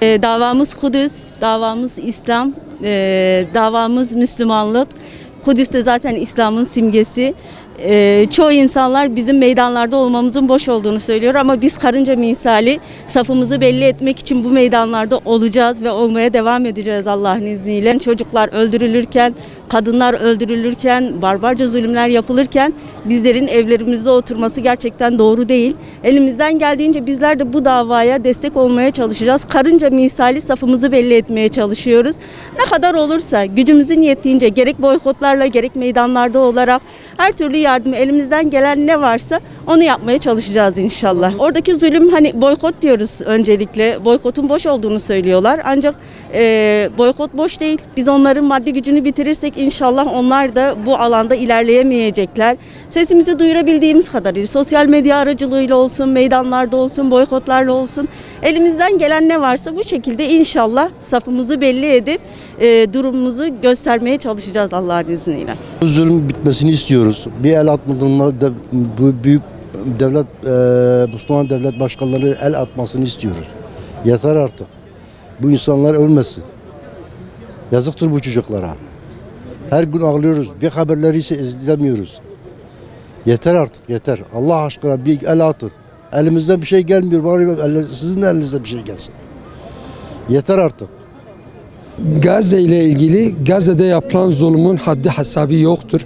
Davamız Kudüs, davamız İslam, davamız Müslümanlık. Kudüs de zaten İslam'ın simgesi. Çoğu insanlar bizim meydanlarda olmamızın boş olduğunu söylüyor ama biz karınca misali safımızı belli etmek için bu meydanlarda olacağız ve olmaya devam edeceğiz Allah'ın izniyle. Çocuklar öldürülürken, kadınlar öldürülürken, barbarca zulümler yapılırken bizlerin evlerimizde oturması gerçekten doğru değil. Elimizden geldiğince bizler de bu davaya destek olmaya çalışacağız. Karınca misali safımızı belli etmeye çalışıyoruz. Ne kadar olursa gücümüzün yettiğince gerek boykotlarla gerek meydanlarda olarak her türlü yardım elimizden gelen ne varsa onu yapmaya çalışacağız inşallah. Oradaki zulüm hani boykot diyoruz öncelikle. Boykotun boş olduğunu söylüyorlar. Ancak boykot boş değil. Biz onların maddi gücünü bitirirsek inşallah onlar da bu alanda ilerleyemeyecekler. Sesimizi duyurabildiğimiz kadarıyla sosyal medya aracılığıyla olsun, meydanlarda olsun, boykotlarla olsun elimizden gelen ne varsa bu şekilde inşallah safımızı belli edip durumumuzu göstermeye çalışacağız Allah'ın izniyle. Bu zulüm bitmesini istiyoruz. Bir el atmadığında bu büyük devlet, Müslüman devlet başkanları el atmasını istiyoruz. Yeter artık. Bu insanlar ölmesin. Yazıktır bu çocuklara. Her gün ağlıyoruz. Bir haberleri ise izlemiyoruz. Yeter artık, yeter. Allah aşkına bir el atın. Elimizden bir şey gelmiyor. Bari sizin de elinizde bir şey gelsin. Yeter artık. Gazze ile ilgili Gazze'de yapılan zulmün haddi hesabı yoktur.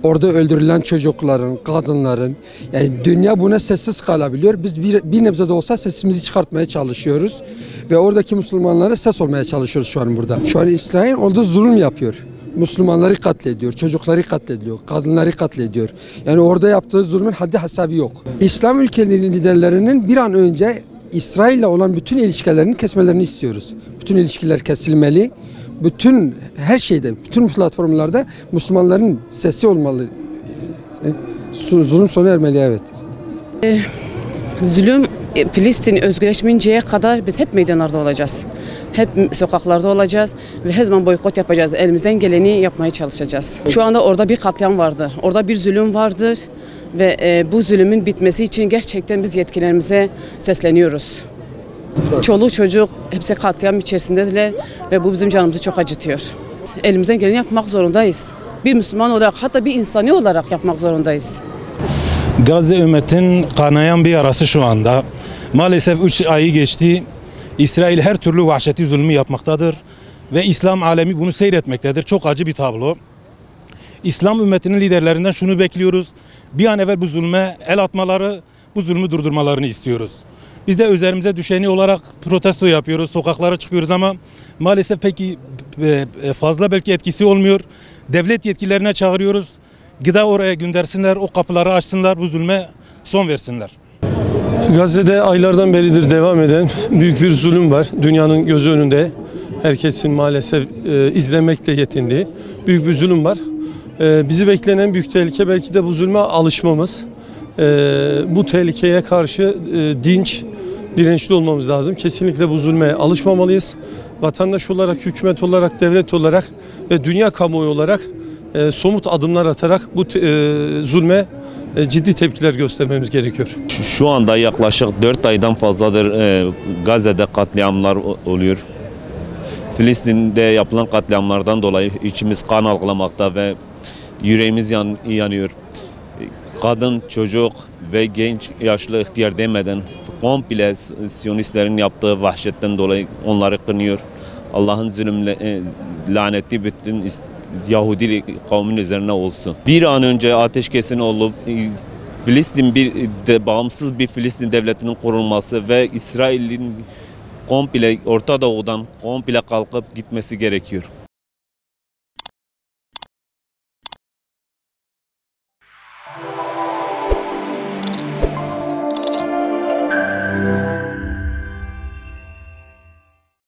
Orada öldürülen çocukların, kadınların, yani dünya buna sessiz kalabiliyor. Biz bir nebze de olsa sesimizi çıkartmaya çalışıyoruz. Ve oradaki Müslümanlara ses olmaya çalışıyoruz şu an burada. Şu an İsrail orada zulüm yapıyor. Müslümanları katlediyor, çocukları katlediyor, kadınları katlediyor. Yani orada yaptığı zulmün haddi hesabı yok. İslam ülkelerinin liderlerinin bir an önce İsrail ile olan bütün ilişkilerini kesmelerini istiyoruz. Bütün ilişkiler kesilmeli. Bütün her şeyde, bütün platformlarda Müslümanların sesi olmalı. Zulüm sona ermeli, evet. Zulüm Filistin özgürleşmeyeceğe kadar biz hep meydanlarda olacağız. Hep sokaklarda olacağız ve her zaman boykot yapacağız. Elimizden geleni yapmaya çalışacağız. Şu anda orada bir katliam vardır. Orada bir zulüm vardır ve bu zulümün bitmesi için gerçekten biz yetkililerimize sesleniyoruz. Çoluk çocuk hepsi katliam içerisindeler ve bu bizim canımızı çok acıtıyor. Elimizden geleni yapmak zorundayız. Bir Müslüman olarak, hatta bir insani olarak yapmak zorundayız. Gazze ümmetin kanayan bir yarası şu anda. Maalesef 3 ayı geçti. İsrail her türlü vahşeti zulmü yapmaktadır. Ve İslam alemi bunu seyretmektedir. Çok acı bir tablo. İslam ümmetinin liderlerinden şunu bekliyoruz. Bir an evvel bu zulme el atmaları, bu zulmü durdurmalarını istiyoruz. Biz de üzerimize düşeni olarak protesto yapıyoruz, sokaklara çıkıyoruz ama maalesef pek fazla belki etkisi olmuyor. Devlet yetkililerine çağırıyoruz. Gıda oraya göndersinler, o kapıları açsınlar, bu zulme son versinler. Gazze'de aylardan beridir devam eden büyük bir zulüm var. Dünyanın gözü önünde. Herkesin maalesef izlemekle yetindiği büyük bir zulüm var. Bizi beklenen büyük tehlike belki de bu zulme alışmamız. Bu tehlikeye karşı dinç, dirençli olmamız lazım. Kesinlikle bu zulme alışmamalıyız. Vatandaş olarak, hükümet olarak, devlet olarak ve dünya kamuoyu olarak somut adımlar atarak bu zulme ciddi tepkiler göstermemiz gerekiyor. Şu anda yaklaşık 4 aydan fazladır Gazze'de katliamlar oluyor. Filistin'de yapılan katliamlardan dolayı içimiz kan algılamakta ve yüreğimiz yanıyor. Kadın, çocuk ve genç, yaşlı, ihtiyar demeden komple Siyonistlerin yaptığı vahşetten dolayı onları kınıyor. Allah'ın zulümle laneti bütün Yahudi kavmin üzerine olsun. Bir an önce ateşkesin olup Filistin bağımsız bir Filistin devletinin kurulması ve İsrail'in komple Orta Doğu'dan komple kalkıp gitmesi gerekiyor.